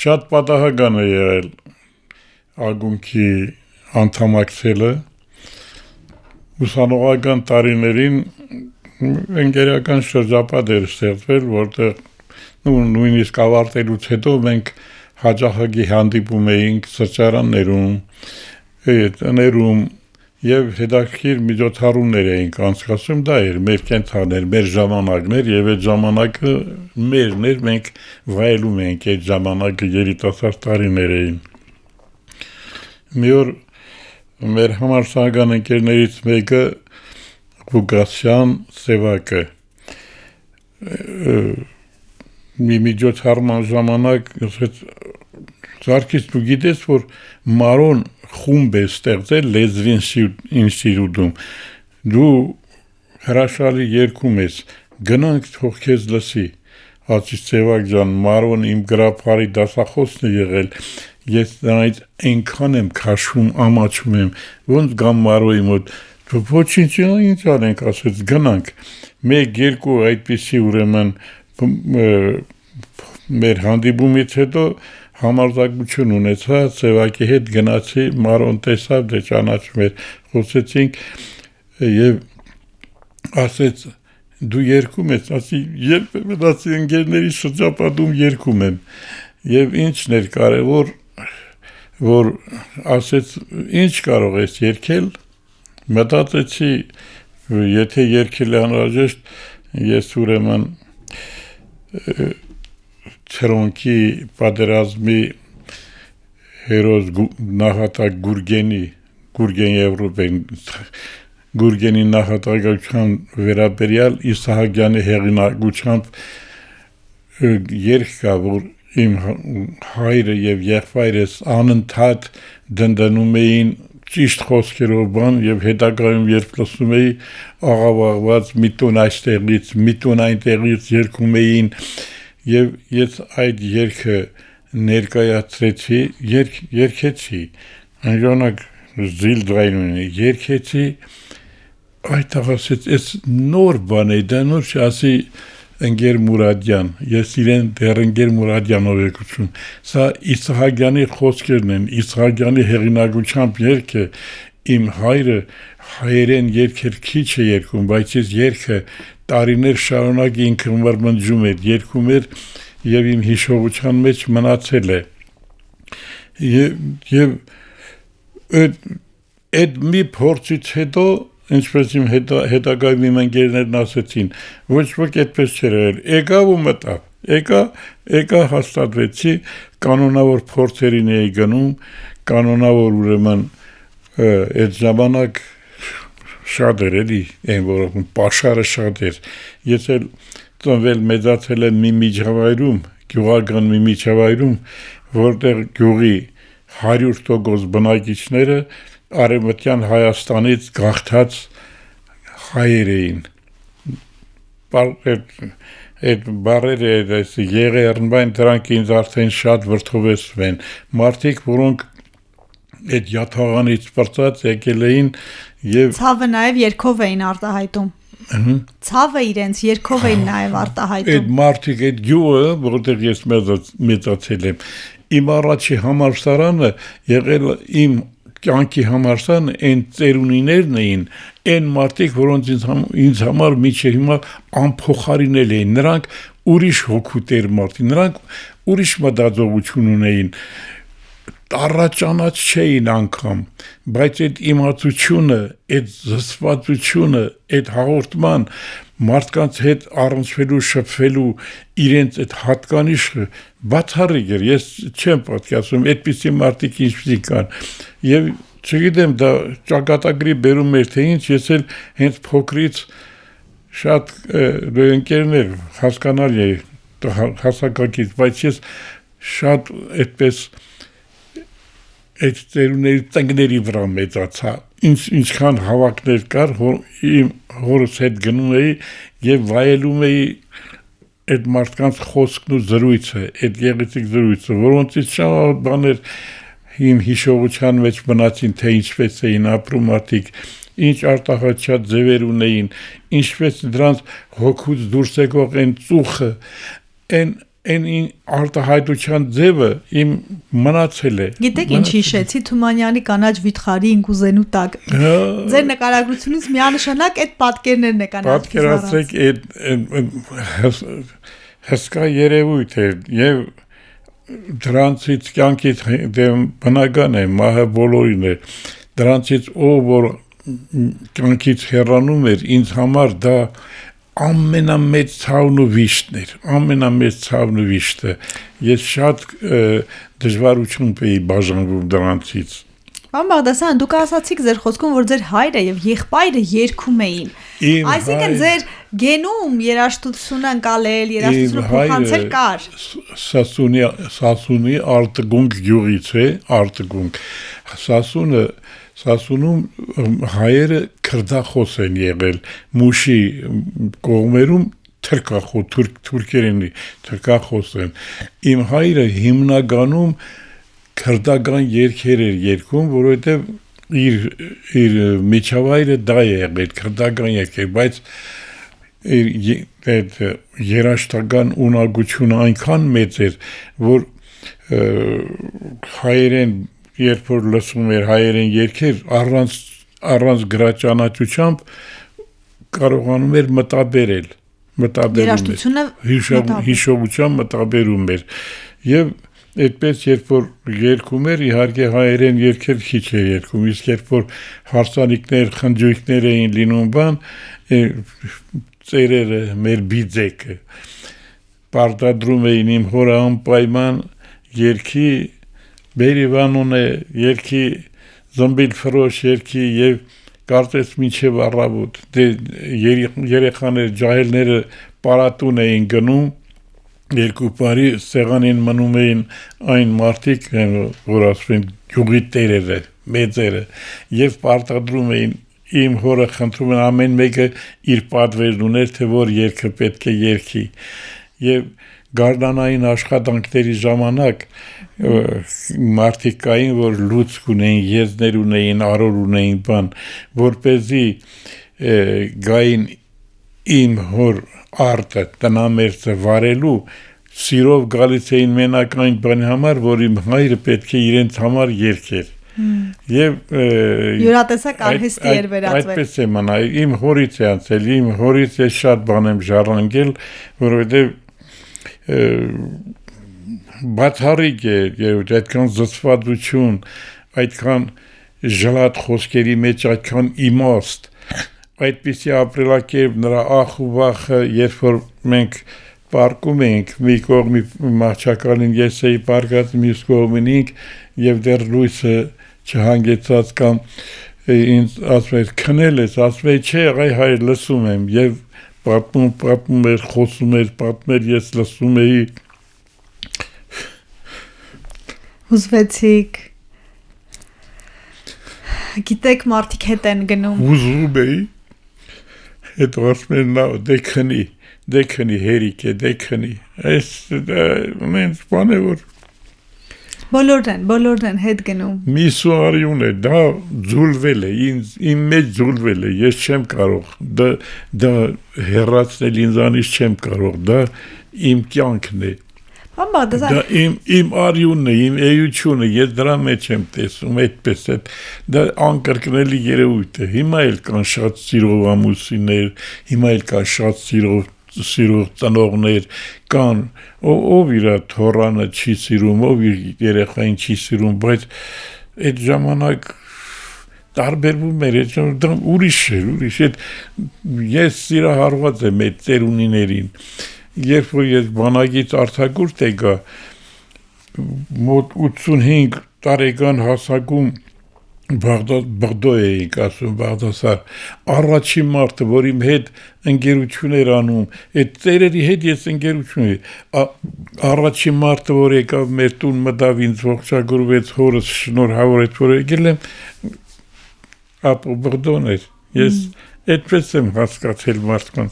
շատ պատահական է եղել ակումբի անդամակցելը ուսանողական տարիներին ընկերական շրջապատ էր ստեղծվել, որտեղ նույնիսկ ավարտելուց հետո մենք հաճախակի հանդիպում էինք սրճարաններում, տներում եւ հետաքրքիր միջոցառումներ էինք անցկացնում, դա էր մեր կենցաղներ, մեր ժամանակներ եւ այդ ժամանակը մերն էր, մենք վայելում էինք այդ ժամանակը երիտասարդ տարիներ էին։ Մի օր մեր համալսարան ընկերներից մեկը Ղուկասյան Սևակը մի միջոցառման ժամանակ ասեց Զարքիս դու գիտես որ Մարոն խումբ է ստեղծել լեզվի ինստիտուտում դու հրաշալի երգում ես գնանք թող քեզ լսի ասի Սևակ ջան Մարոն իմ գրափարի դասախոսն է եղել ես նրանից այնքան եմ քաշում ամաչում եմ ոնց գամ Մարոյի մոտ ոչինչ ինչ անենք ասեց գնանք մեկ երկու այդպիսի ուրեմն մեր հանդիպումից հետո համարձակություն ունեցա Սևակի հետ գնացի Մարոն տեսավ դե ճանաչում էր խոսեցինք եւ ասեց դու երգում ես ասի երբեմն ասի ընկերների շրջապատում երգում եմ եւ ինչն էր կարեւոր որ ասեց ինչ կարող ես երգել մտածեցի եթե երգել անհրաժեշտ ես ուրեմն Ցրոնքի պատերազմի հերոս նախատակ Գուրգեն Եվրոպեն Գուրգենի նախատակության վերաբերյալ Իսահակյանի հեղինակությամբ երգ կա որ իմ հայրը եւ եղբայրս անընդհատ դնդանում էին ճիշտ խոսքերով բան եւ հետագայում երբ լսում էի աղավաղված մի տոն այստեղից մի տոն այնտեղից երգում էին եւ ես այդ երգը ներկայացրեցի երգեցի անջանակ զիլդրայնունի երգեցի այդ ասեց էս նոր բան է դա նոր չասի ընկեր Մուրադյան ես իրեն դեռ ընկեր Մուրադյանով եկություն սա Իսահակյանի խոսքերն են Իսահակյանի հեղինակությամբ երգը իմ հայրը հայերեն երգեր քիչ է երգում բայց ես երգը տարիներ շարունակ ինքը մրմնջում էր երգում էր եւ իմ հիշողության մեջ մնացել է եւ այդ մի փորձից հետո ինչպես իմ հետագայում իմ ընկերներն ասեցին ոչ ոք այդպես չէր եկավ ու մտավ եկա հաստատվեցի կանոնավոր փորձերին էի գնում կանոնավոր ուրեմն այդ ժամանակ շատ էր էլի այն որոք պաշարը շատ էր ես էլ ծնվել մեծացել եմ մի միջավայրում գյուղական մի միջավայրում որտեղ գյուղի 100% բնակիչները արևմտյան Հայաստանից գաղթած հայեր էին այդ բարերը եղերնբայն դրանք ինձ արդեն շատ վրդովեցնում են մարդիկ որոնք այդ յաթաղանից պրծած եկել էին եւ ցավը նաեւ երկով էին արտահայտում ցավը իրենց երկով էին նաեւ արտահայտում այդ մարդիկ այդ գյուղը որտեղ ես մեծացել եմ իմ առաջի համալսարանը եղել իմ կյանքի համալսարանը այն ծերունիներն էին այն մարդիկ որոնց ինձ համար միջև հիմա անփոխարինել էին նրանք ուրիշ հոգու տեր մարդիկ նրանք ուրիշ մտածողություն ունեին Տարաճանաչ չէին անգամ, բայց այդ իմացությունը, այդ զսպվածությունը, այդ հաղորդման մարդկանց հետ առնչվելու, շփվելու իրենց այդ հատկանիշը բացառիկ էր, ես չեմ պատկերացնում, այդպիսի մարդիկ ինչպիսի կան, եւ չգիտեմ դա ճակատագրի բերում էր թե ինչ, ես էլ հենց փոքրից շատ ընկերներ հասկանալի է հասակակից, բայց ես շատ այդպես այդ ծերունների տնկների վրա մեծացա ինչքան հավաքներ կար իմ հորս հետ գնում էի եւ վայելում էի այդ մարդկանց խոսքն ու զրույցը այդ գեղեցիկ զրույցը որոնցից շատ բաներ իմ հիշողության մեջ մնացին թե ինչպես էին ապրում մարդիկ ինչ արտահայտչած ձևեր ունեին ինչպես դրանց հոգուց դուրս եկող այն ծուխը այն այն արտահայտության ձևը իմ մնացել է։ Գիտեք ինչ հիշեցի Թումանյանի կանաչ վիթխարի ինքուզենու տակ։ Ձեր նկարագրությունից միանշանակ այդ պատկերներն եք անած։ Պատկերացրեք այդ հսկա երևույթ է եւ դրանցից կյանքից բնական է, մահը բոլորին է, դրանցից ով որ կյանքից հեռանում էր, ինձ համար դա ամենամեծ ցավն ու վիշտն էր, ամենամեծ ցավն ու վիշտը, ես շատ դժվարություն էի բաժանվում դրանցից։ Պարոն Բաղդասարյան, դուք ասացիք ձեր խոսքում, որ ձեր հայրը եւ եղբայրը երգում էին։ Այսինքն ձեր գենում երաժշտությունը ընկալել, երաժշտությունը փոխանցել կար։ Սասունի Արտգունք գյուղից է, Արտգունք։ Սասունում հայերը քրդախոս են եղել, Մուշի կողմերում թուրքերենի թուրքախոս են։ Իմ հայրը հիմնականում քրդական երգեր էր երգում, որովհետև իր միջավայրը դա է եղել, քրդական երգեր, բայց այդ երաժշտական ունակությունը այնքան մեծ էր, որ հայերեն երբ որ լսում էր հայերեն երգեր, առանց գրաճանաչությամբ կարողանում էր մտաբերել, երաժշտությունը հիշողությամբ մտաբերում էր, եւ այդպես երբ որ երգում էր, իհարկե հայերեն երգեր քիչ էր երգում, իսկ երբ որ հարսանիքներ, խնջույքներ էին լինում բան, ծերերը, մեր բիձեկը պարտադրում էին իմ հորը անպայման երգի Բերիվանուն է, երգի զմբիլ ֆրոշ երգի եւ կարծես մինչեւ առավոտ երեխաներ, ջահելները պարատուն էին գնում երկու բարի սեղանին մնում էին այն մարդիկ, որ ասում են գյուղի տերերը, մեծերը եւ պարտադրում էին իմ հորը խնդրում են ամեն մեկը իր պատվերն ուներ, թե որ երգը պետք է երգի եւ գարնանային աշխատանքների ժամանակ մարդիկ կային, որ լուծք ունեին, եզներ ունեին, արոր ունեին բան, որպեսզի գային իմ հոր արտը տնամերձը վարելու, սիրով գալիս էին մենակ այն բանի համար, որ իմ հայրը պետք է իրենց համար երգեր։ Եվ յուրատեսակ արհեստի էր վերածվել։ Այդպես է մնա, իմ հորից է անցել, իմ հորից է շատ բան եմ ժառանգել, որովհետև բացառիկ է եւ այդքան զսպվածություն, այդքան ժլատ խոսքերի մեջ այդքան իմաստ, այդպիսի ապրելակերպ նրա ախ ու վախը, երբ որ մենք պարկում ենք, մի կողմի մահճակալին ես էի պարկած, մյուս կողմին ինք եւ դեռ լույսը չհանգեցած կամ ինձ ասում էր քնել ես, ասում էր չէ, հայր լսում եմ եւ պատմում էր, խոսում էր, պատմում էր, ես լսում էի Ուզվեցիք գիտեք մարդիկ հետ են գնում ուզում էի հետո ասում էր նա դե քնի հերիք է, դե քնի այս մենց բան է որ բոլորն են հետ գնում մի սուարյուն է, դա ձուլվել է, իմ մեջ ձուլվել է, ես չեմ կարող, դա հեռացնել ինձանից չեմ կարող, դա իմ կյանքն է, դա իմ արյունն է, իմ էությունը, ես դրա մեջ եմ տեսում, այդպես է, դա անկրկնելի երևույթ է, հիմա էլ կան շատ սիրով ամուսիններ, հիմա էլ կան շատ սիրող ծնողներ կան, ով իր թորանը չի սիրում, ով իր երեխային չի սիրում, բայց այդ ժամանակ տարբերվում էր, դա ուրիշ էր, ես սիրահարված եմ այդ ծերունիներին, երբ որ ես բանակից արձակուրդ եկա, մոտ 85 տարեկան հասակում Բաղդո էինք ասում Բաղդասար, առաջին մարդը, որ իմ հետ ընկերություն էր անում, այդ ծերերի հետ ես ընկերություն էի, առաջին մարդը, որ եկավ մեր տուն մտավ ինձ ողջագուրվեց, հորս շնորհավորեց, որ եկել եմ, ապո Բաղդոն էր, ես այդպես եմ հասկացել մարդկանց։